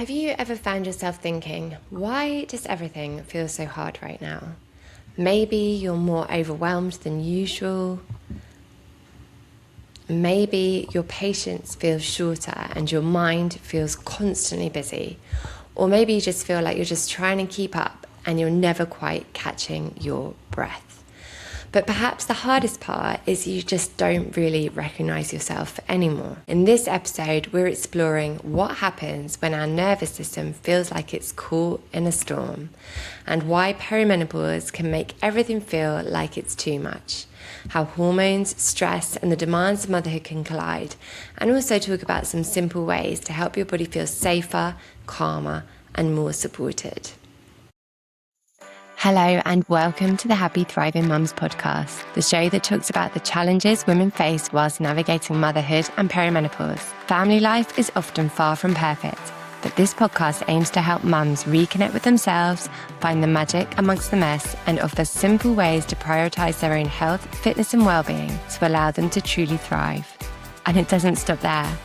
Have you ever found yourself thinking, why does everything feel so hard right now? Maybe you're more overwhelmed than usual. Maybe your patience feels shorter and your mind feels constantly busy. Or maybe you just feel like you're just trying to keep up and you're never quite catching your breath. But perhaps the hardest part is you just don't really recognize yourself anymore. In this episode, we're exploring what happens when our nervous system feels like it's caught in a storm, and why perimenopause can make everything feel like it's too much, how hormones, stress, and the demands of motherhood can collide, and also talk about some simple ways to help your body feel safer, calmer, and more supported. Hello and welcome to the Happy Thriving Mums podcast, the show that talks about the challenges women face whilst navigating motherhood and perimenopause. Family life is often far from perfect, but this podcast aims to help mums reconnect with themselves, find the magic amongst the mess, and offer simple ways to prioritise their own health, fitness and well-being to allow them to truly thrive. And it doesn't stop there.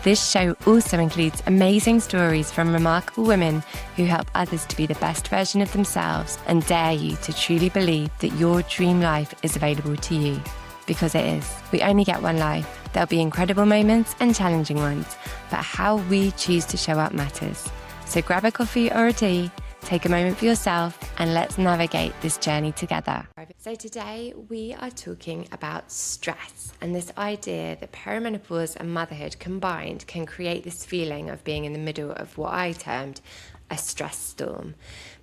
This show also includes amazing stories from remarkable women who help others to be the best version of themselves and dare you to truly believe that your dream life is available to you. Because it is. We only get one life. There'll be incredible moments and challenging ones, but how we choose to show up matters. So grab a coffee or a tea, take a moment for yourself, and let's navigate this journey together. So today we are talking about stress and this idea that perimenopause and motherhood combined can create this feeling of being in the middle of what I termed a stress storm.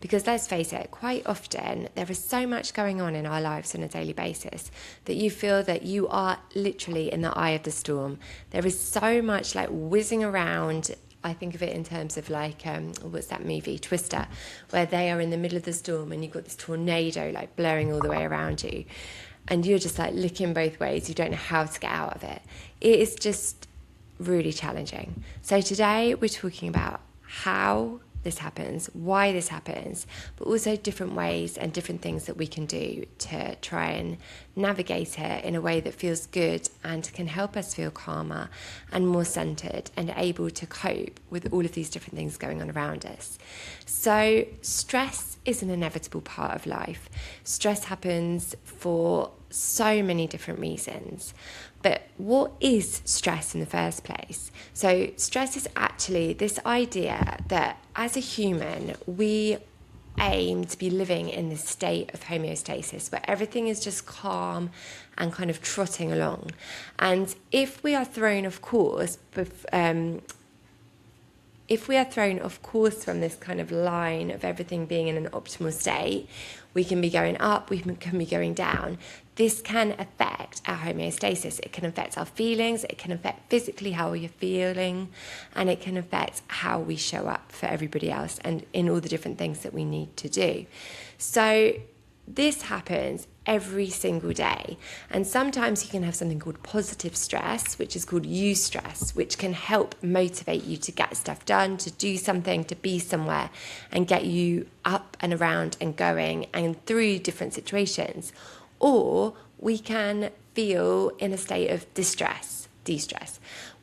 Because let's face it, quite often there is so much going on in our lives on a daily basis that you feel that you are literally in the eye of the storm. There is so much like whizzing around. I think of it in terms of like, what's that movie, Twister, where they are in the middle of the storm and you've got this tornado like blowing all the way around you. And you're just like looking both ways. You don't know how to get out of it. It is just really challenging. So today we're talking about how this happens, why this happens, but also different ways and different things that we can do to try and navigate it in a way that feels good and can help us feel calmer and more centered and able to cope with all of these different things going on around us. So stress is an inevitable part of life. Stress happens for so many different reasons. But what is stress in the first place? So stress is actually this idea that as a human, we aim to be living in this state of homeostasis where everything is just calm and kind of trotting along. And if we are thrown off course, from this kind of line of everything being in an optimal state, we can be going up, we can be going down. This can affect our homeostasis. It can affect our feelings, it can affect physically how we're feeling, and it can affect how we show up for everybody else and in all the different things that we need to do. So this happens every single day. And sometimes you can have something called positive stress, which is called eustress, which can help motivate you to get stuff done, to do something, to be somewhere, and get you up and around and going and through different situations. Or we can feel in a state of de-stress,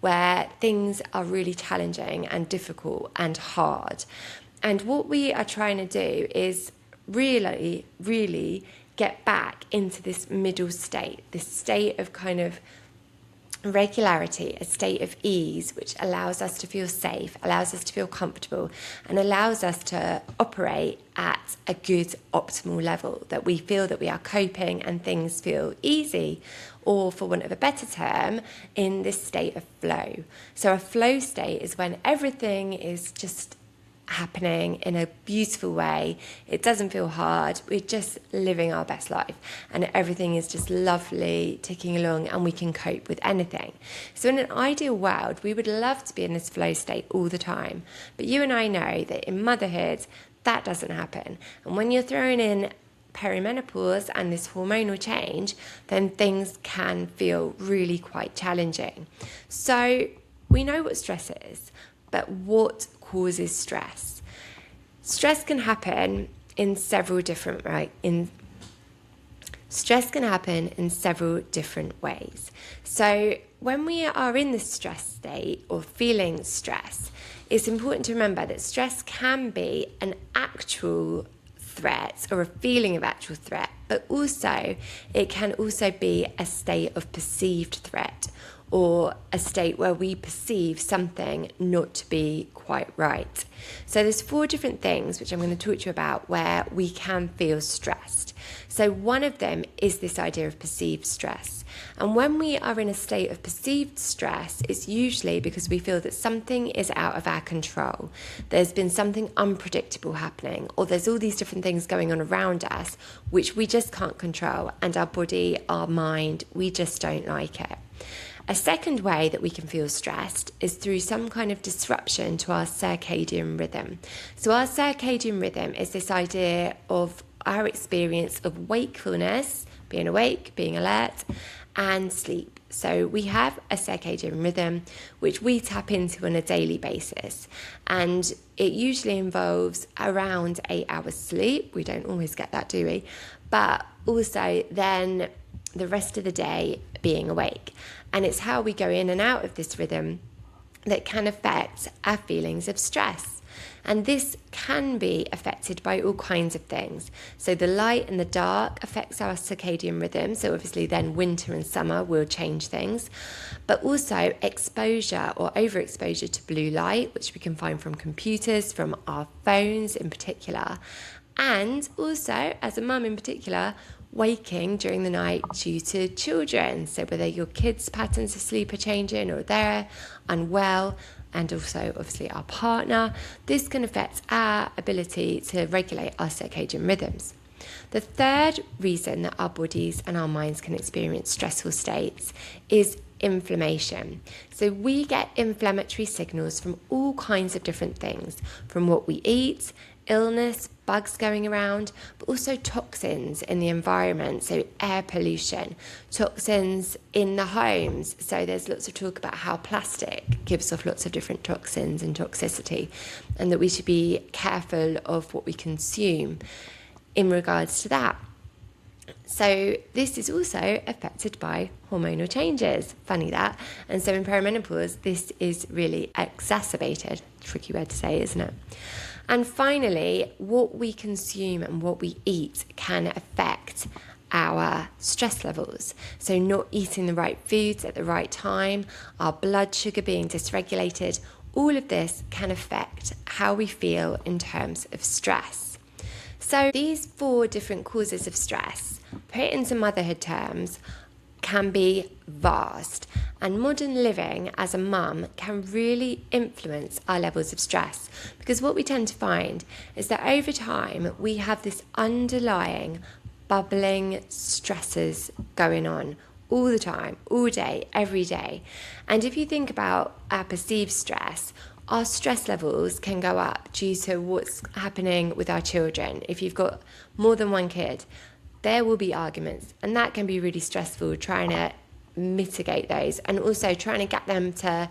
where things are really challenging and difficult and hard. And what we are trying to do is really get back into this middle state, this state of kind of regularity, a state of ease, which allows us to feel safe, allows us to feel comfortable, and allows us to operate at a good optimal level, that we feel that we are coping and things feel easy, or for want of a better term, in this state of flow. So a flow state is when everything is just happening in a beautiful way. It doesn't feel hard. We're just living our best life and everything is just lovely ticking along and we can cope with anything. So in an ideal world, we would love to be in this flow state all the time. But you and I know that in motherhood, that doesn't happen. And when you're thrown in perimenopause and this hormonal change, then things can feel really quite challenging. So we know what stress is, but what causes stress? Stress can happen in several different Stress can happen in several different ways. So when we are in the stress state or feeling stress, it's important to remember that stress can be an actual threat or a feeling of actual threat, but also it can also be a state of perceived threat, or a state where we perceive something not to be quite right. So there's 4 different things which I'm going to talk to you about where we can feel stressed. So one of them is this idea of perceived stress. And when we are in a state of perceived stress, it's usually because we feel that something is out of our control. There's been something unpredictable happening, or there's all these different things going on around us which we just can't control, and our body, our mind, we just don't like it. A second way that we can feel stressed is through some kind of disruption to our circadian rhythm. So our circadian rhythm is this idea of our experience of wakefulness, being awake, being alert, and sleep. So we have a circadian rhythm which we tap into on a daily basis, and it usually involves around 8 hours sleep. We don't always get that, do we? But also then the rest of the day being awake. And it's how we go in and out of this rhythm that can affect our feelings of stress. And this can be affected by all kinds of things. So the light and the dark affects our circadian rhythm. So obviously then winter and summer will change things. But also exposure or overexposure to blue light, which we can find from computers, from our phones in particular. And also, as a mum in particular, waking during the night due to children. So whether your kids' patterns of sleep are changing or they're unwell, and also obviously our partner, this can affect our ability to regulate our circadian rhythms. The third reason that our bodies and our minds can experience stressful states is inflammation. So we get inflammatory signals from all kinds of different things, from what we eat, illness, bugs going around, but also toxins in the environment, so air pollution, toxins in the homes. So there's lots of talk about how plastic gives off lots of different toxins and toxicity, and that we should be careful of what we consume in regards to that. So this is also affected by hormonal changes. Funny that. And so in perimenopause, this is really exacerbated. Tricky word to say, isn't it? And finally, what we consume and what we eat can affect our stress levels. So not eating the right foods at the right time, our blood sugar being dysregulated, all of this can affect how we feel in terms of stress. So these 4 different causes of stress, put into motherhood terms, can be vast, and modern living as a mum can really influence our levels of stress, because what we tend to find is that over time we have this underlying bubbling stresses going on all the time, all day, every day. And if you think about our perceived stress, our stress levels can go up due to what's happening with our children. If you've got more than one kid, there will be arguments, and that can be really stressful, trying to mitigate those and also trying to get them to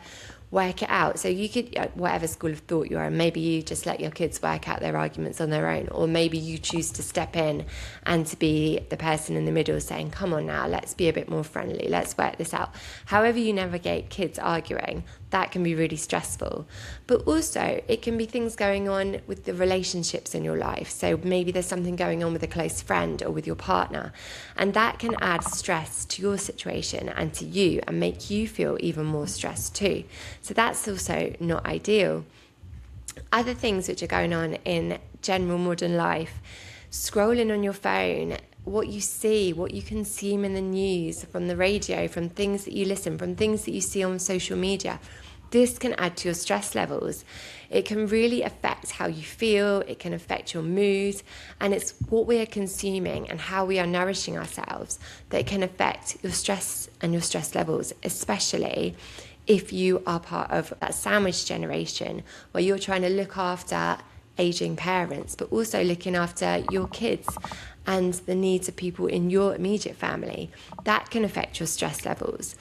work it out. So you could, whatever school of thought you are, maybe you just let your kids work out their arguments on their own, or maybe you choose to step in and to be the person in the middle saying, come on now, let's be a bit more friendly, let's work this out. However you navigate kids arguing, that can be really stressful. But also it can be things going on with the relationships in your life. So maybe there's something going on with a close friend or with your partner, and that can add stress to your situation and to you and make you feel even more stressed too. So that's also not ideal. Other things which are going on in general modern life, scrolling on your phone, what you see, what you consume in the news, from the radio, from things that you listen, from things that you see on social media, this can add to your stress levels. It can really affect how you feel, it can affect your mood, and it's what we are consuming and how we are nourishing ourselves that can affect your stress and your stress levels, especially if you are part of that sandwich generation where you're trying to look after aging parents, but also looking after your kids and the needs of people in your immediate family. That can affect your stress levels.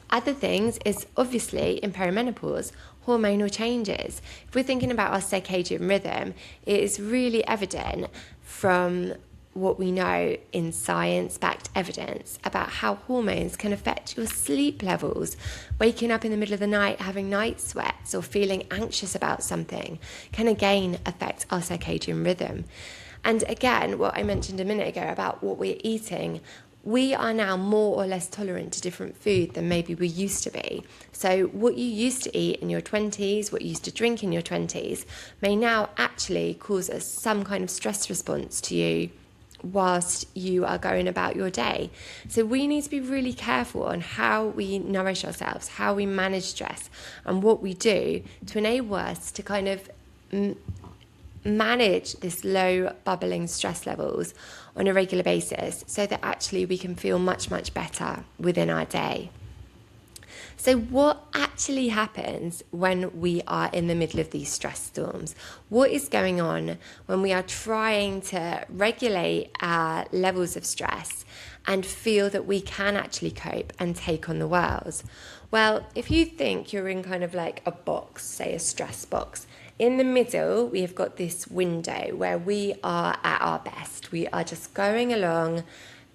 Other things is obviously in perimenopause, hormonal changes. If we're thinking about our circadian rhythm, it is really evident from what we know in science-backed evidence about how hormones can affect your sleep levels. Waking up in the middle of the night, having night sweats, or feeling anxious about something can again affect our circadian rhythm. And again, what I mentioned a minute ago about what we're eating, we are now more or less tolerant to different food than maybe we used to be. So what you used to eat in your 20s, what you used to drink in your 20s, may now actually cause some kind of stress response to you whilst you are going about your day. So we need to be really careful on how we nourish ourselves, how we manage stress, and what we do to enable us to kind of manage this low bubbling stress levels on a regular basis so that actually we can feel much, much better within our day. So what actually happens when we are in the middle of these stress storms? What is going on when we are trying to regulate our levels of stress and feel that we can actually cope and take on the world? Well, if you think you're in kind of like a box, say a stress box, in the middle, we have got this window where we are at our best. We are just going along,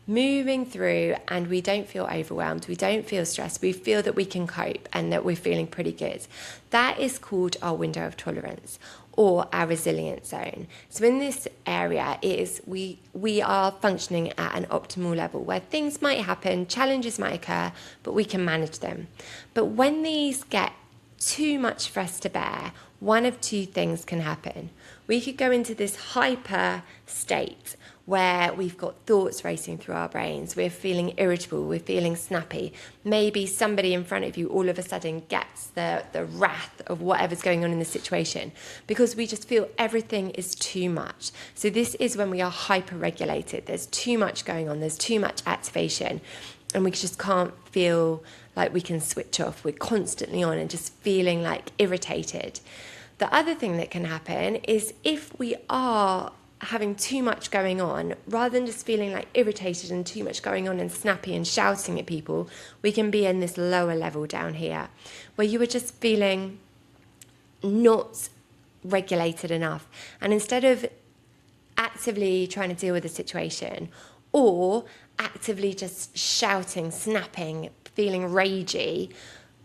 moving through, and we don't feel overwhelmed. We don't feel stressed. We feel that we can cope and that we're feeling pretty good. That is called our window of tolerance or our resilience zone. So in this area is we are functioning at an optimal level where things might happen, challenges might occur, but we can manage them. But when these get too much for us to bear, one of two things can happen. We could go into this hyper state where we've got thoughts racing through our brains, we're feeling irritable, we're feeling snappy. Maybe somebody in front of you all of a sudden gets the wrath of whatever's going on in the situation because we just feel everything is too much. So this is when we are hyper-regulated. There's too much going on, there's too much activation, and we just can't feel like we can switch off. We're constantly on and just feeling like irritated. The other thing that can happen is if we are having too much going on, rather than just feeling like irritated and too much going on and snappy and shouting at people, we can be in this lower level down here where you are just feeling not regulated enough. And instead of actively trying to deal with the situation or actively just shouting, snapping, feeling ragey,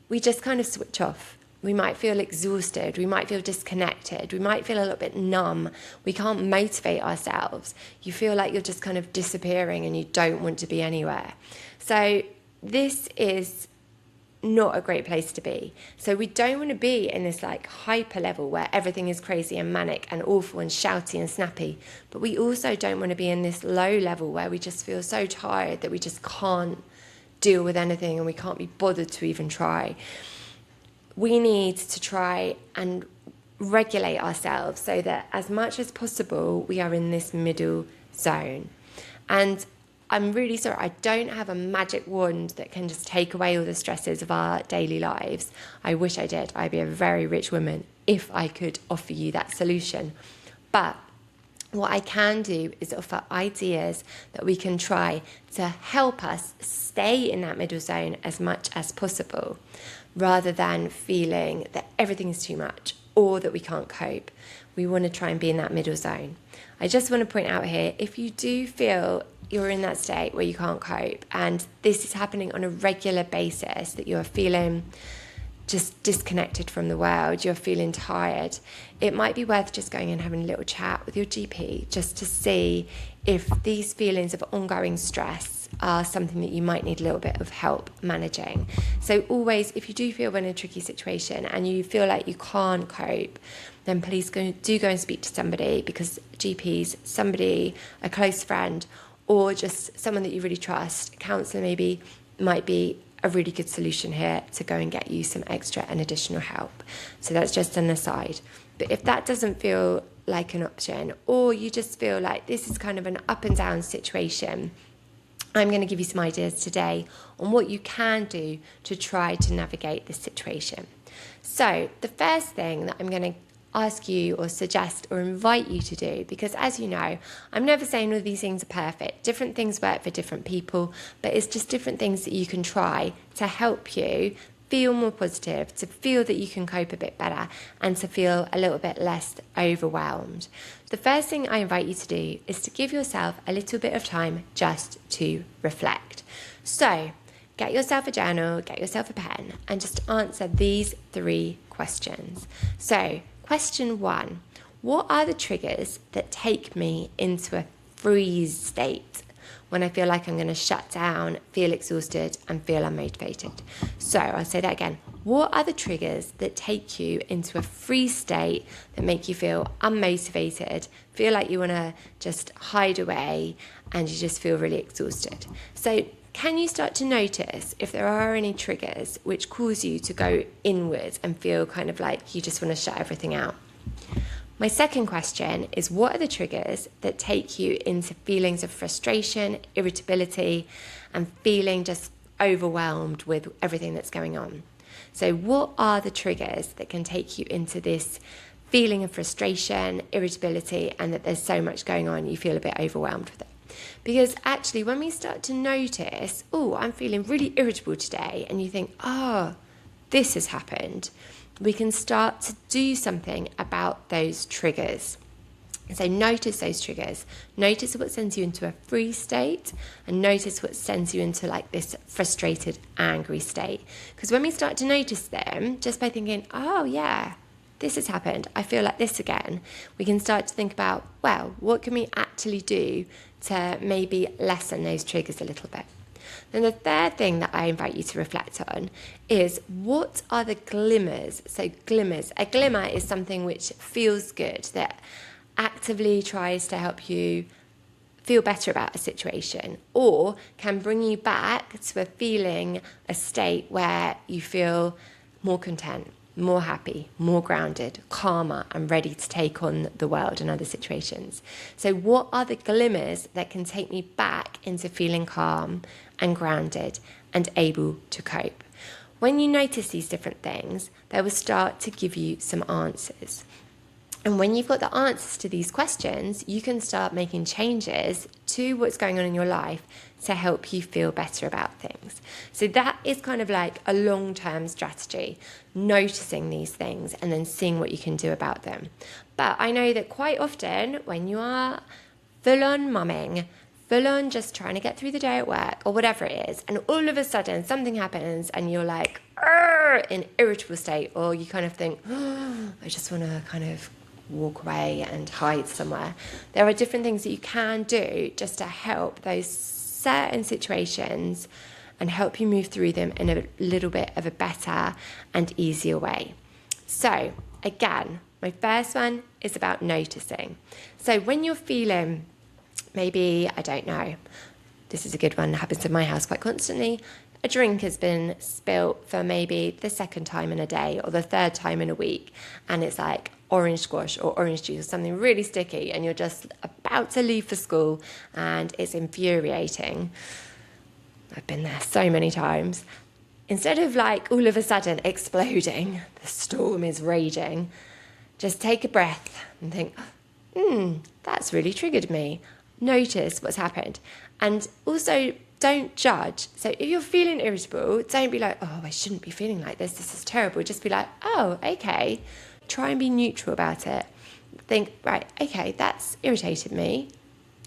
we just kind of switch off. We might feel exhausted, we might feel disconnected, we might feel a little bit numb, we can't motivate ourselves. You feel like you're just kind of disappearing and you don't want to be anywhere. So this is not a great place to be. So we don't want to be in this like hyper level where everything is crazy and manic and awful and shouty and snappy, but we also don't want to be in this low level where we just feel so tired that we just can't deal with anything and we can't be bothered to even try. We need to try and regulate ourselves so that as much as possible we are in this middle zone. And I'm really sorry, I don't have a magic wand that can just take away all the stresses of our daily lives. I wish I did. I'd be a very rich woman if I could offer you that solution. But what I can do is offer ideas that we can try to help us stay in that middle zone as much as possible, rather than feeling that everything is too much or that we can't cope. We want to try and be in that middle zone. I just want to point out here, if you do feel you're in that state where you can't cope and this is happening on a regular basis, that you're feeling just disconnected from the world, you're feeling tired, it might be worth just going and having a little chat with your GP just to see if these feelings of ongoing stress are something that you might need a little bit of help managing. So always, if you do feel we're in a tricky situation and you feel like you can't cope, then please go and speak to somebody, because GPs, somebody, a close friend, or just someone that you really trust, a counsellor maybe, might be a really good solution here to go and get you some extra and additional help. So that's just an aside. But if that doesn't feel like an option, or you just feel like this is kind of an up and down situation, I'm going to give you some ideas today on what you can do to try to navigate this situation. So the first thing that I'm going to ask you or suggest or invite you to do, because as you know, I'm never saying all of these things are perfect. Different things work for different people, but it's just different things that you can try to help you feel more positive, to feel that you can cope a bit better, and to feel a little bit less overwhelmed. The first thing I invite you to do is to give yourself a little bit of time just to reflect. So get yourself a journal, get yourself a pen, and just answer these 3 questions. So question 1, what are the triggers that take me into a freeze state when I feel like I'm going to shut down, feel exhausted, and feel unmotivated? So I'll say that again. What are the triggers that take you into a freeze state, that make you feel unmotivated, feel like you want to just hide away, and you just feel really exhausted? So can you start to notice if there are any triggers which cause you to go inwards and feel kind of like you just want to shut everything out? My second question is, what are the triggers that take you into feelings of frustration, irritability, and feeling just overwhelmed with everything that's going on? So what are the triggers that can take you into this feeling of frustration, irritability, and that there's so much going on, you feel a bit overwhelmed with it? Because actually, when we start to notice, oh, I'm feeling really irritable today, and you think, oh, this has happened, we can start to do something about those triggers. So notice those triggers. Notice what sends you into a freeze state, and notice what sends you into like this frustrated, angry state. Because when we start to notice them, just by thinking, oh yeah, this has happened, I feel like this again, we can start to think about, well, what can we actually do to maybe lessen those triggers a little bit? Then the third thing that I invite you to reflect on is, what are the glimmers? So glimmers, a glimmer is something which feels good, that actively tries to help you feel better about a situation, or can bring you back to a feeling, a state where you feel more content, more happy, more grounded, calmer, and ready to take on the world and other situations. So what are the glimmers that can take me back into feeling calm and grounded and able to cope? When you notice these different things, they will start to give you some answers. And when you've got the answers to these questions, you can start making changes to what's going on in your life to help you feel better about things. So that is kind of like a long-term strategy, noticing these things and then seeing what you can do about them. But I know that quite often when you are full-on mumming, full-on just trying to get through the day at work or whatever it is, and all of a sudden something happens and you're like, in irritable state, or you kind of think, oh, I just want to kind of walk away and hide somewhere. There are different things that you can do just to help those certain situations and help you move through them in a little bit of a better and easier way. So again, my first one is about noticing. So when you're feeling, maybe, I don't know, this is a good one that happens in my house quite constantly, a drink has been spilt for maybe the second time in a day or the third time in a week, and it's like orange squash or orange juice or something really sticky, and you're just about to leave for school and it's infuriating. I've been there so many times. Instead of like all of a sudden exploding, the storm is raging, just take a breath and think, that's really triggered me. Notice what's happened. And also, don't judge. So if you're feeling irritable, don't be like, oh, I shouldn't be feeling like this. This is terrible. Just be like, oh, okay. Try and be neutral about it. Think, right, okay, that's irritated me.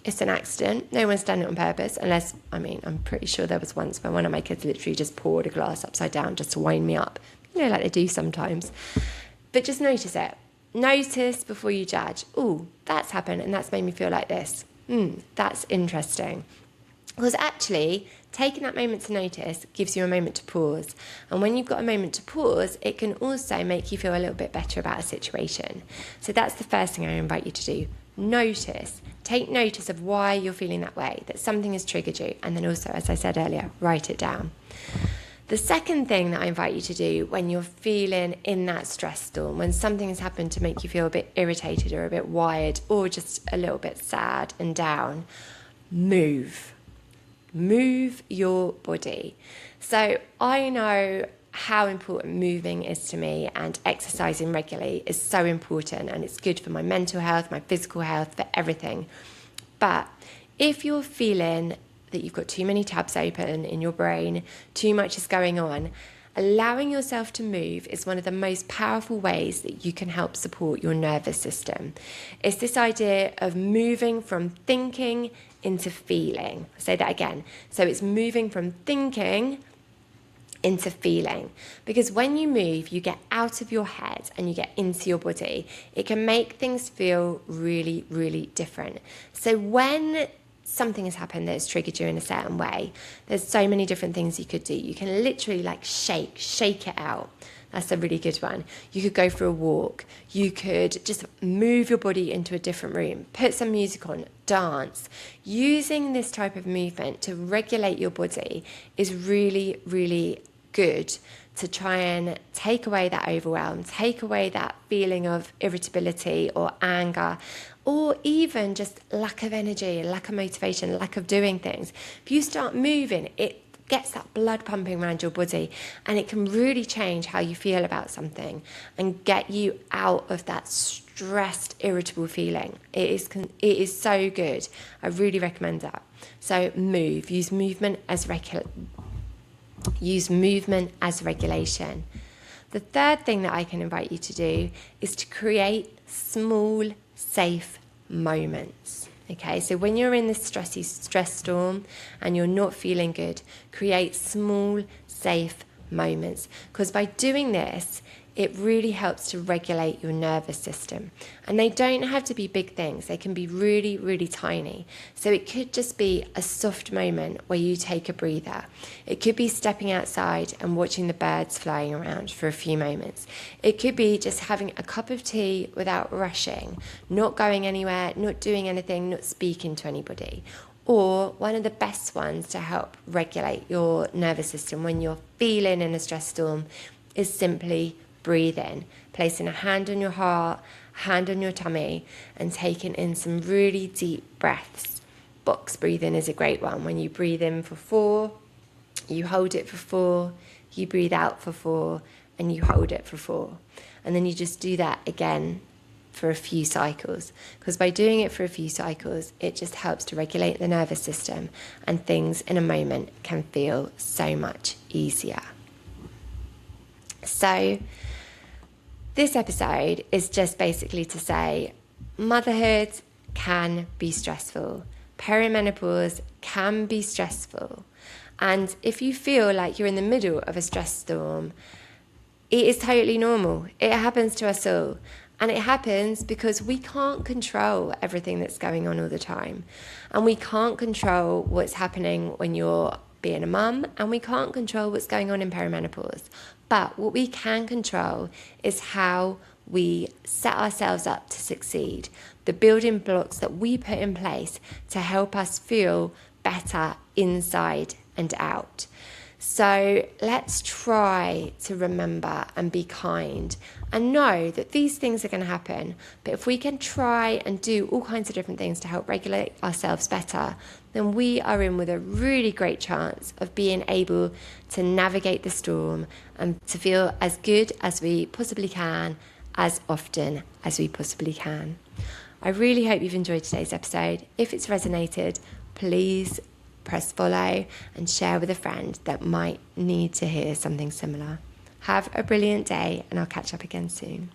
It's an accident. No one's done it on purpose, unless, I'm pretty sure there was once when one of my kids literally just poured a glass upside down just to wind me up. Like they do sometimes. But just notice it. Notice before you judge. Oh, that's happened and that's made me feel like this. That's interesting. Because actually, taking that moment to notice gives you a moment to pause. And when you've got a moment to pause, it can also make you feel a little bit better about a situation. So that's the first thing I invite you to do. Notice. Take notice of why you're feeling that way, that something has triggered you. And then also, as I said earlier, write it down. The second thing that I invite you to do when you're feeling in that stress storm, when something has happened to make you feel a bit irritated or a bit wired or just a little bit sad and down, move. Move your body. So I know how important moving is to me, and exercising regularly is so important, and it's good for my mental health, my physical health, for everything. But if you're feeling that you've got too many tabs open in your brain, too much is going on, allowing yourself to move is one of the most powerful ways that you can help support your nervous system. It's this idea of moving from thinking into feeling. I'll say that again. So it's moving from thinking into feeling, because when you move, you get out of your head and you get into your body. It can make things feel really, really different. So when something has happened that has triggered you in a certain way, there's so many different things you could do. You can literally like shake it out. That's a really good one. You could go for a walk. You could just move your body into a different room, put some music on, dance. Using this type of movement to regulate your body is really, really good to try and take away that overwhelm, take away that feeling of irritability or anger, or even just lack of energy, lack of motivation, lack of doing things. If you start moving, it gets that blood pumping around your body, and it can really change how you feel about something and get you out of that stressed, irritable feeling. It is so good. I really recommend that. So move. Use movement as regulation. The third thing that I can invite you to do is to create small, safe moments. Okay, so when you're in this stress storm and you're not feeling good, create small, safe moments. Because by doing this, it really helps to regulate your nervous system. And they don't have to be big things. They can be really, really tiny. So it could just be a soft moment where you take a breather. It could be stepping outside and watching the birds flying around for a few moments. It could be just having a cup of tea without rushing, not going anywhere, not doing anything, not speaking to anybody. Or one of the best ones to help regulate your nervous system when you're feeling in a stress storm is simply breathe in, placing a hand on your heart, hand on your tummy, and taking in some really deep breaths. Box breathing is a great one. When you breathe in for 4, you hold it for 4, you breathe out for 4, and you hold it for 4. And then you just do that again for a few cycles. Because by doing it for a few cycles, it just helps to regulate the nervous system, and things in a moment can feel so much easier. So this episode is just basically to say motherhood can be stressful. Perimenopause can be stressful. And if you feel like you're in the middle of a stress storm, it is totally normal. It happens to us all. And it happens because we can't control everything that's going on all the time. And we can't control what's happening when you're being a mum, and we can't control what's going on in perimenopause. But what we can control is how we set ourselves up to succeed, the building blocks that we put in place to help us feel better inside and out. So let's try to remember and be kind and know that these things are going to happen. But if we can try and do all kinds of different things to help regulate ourselves better, then we are in with a really great chance of being able to navigate the storm and to feel as good as we possibly can, as often as we possibly can. I really hope you've enjoyed today's episode. If it's resonated, please press follow and share with a friend that might need to hear something similar. Have a brilliant day, and I'll catch up again soon.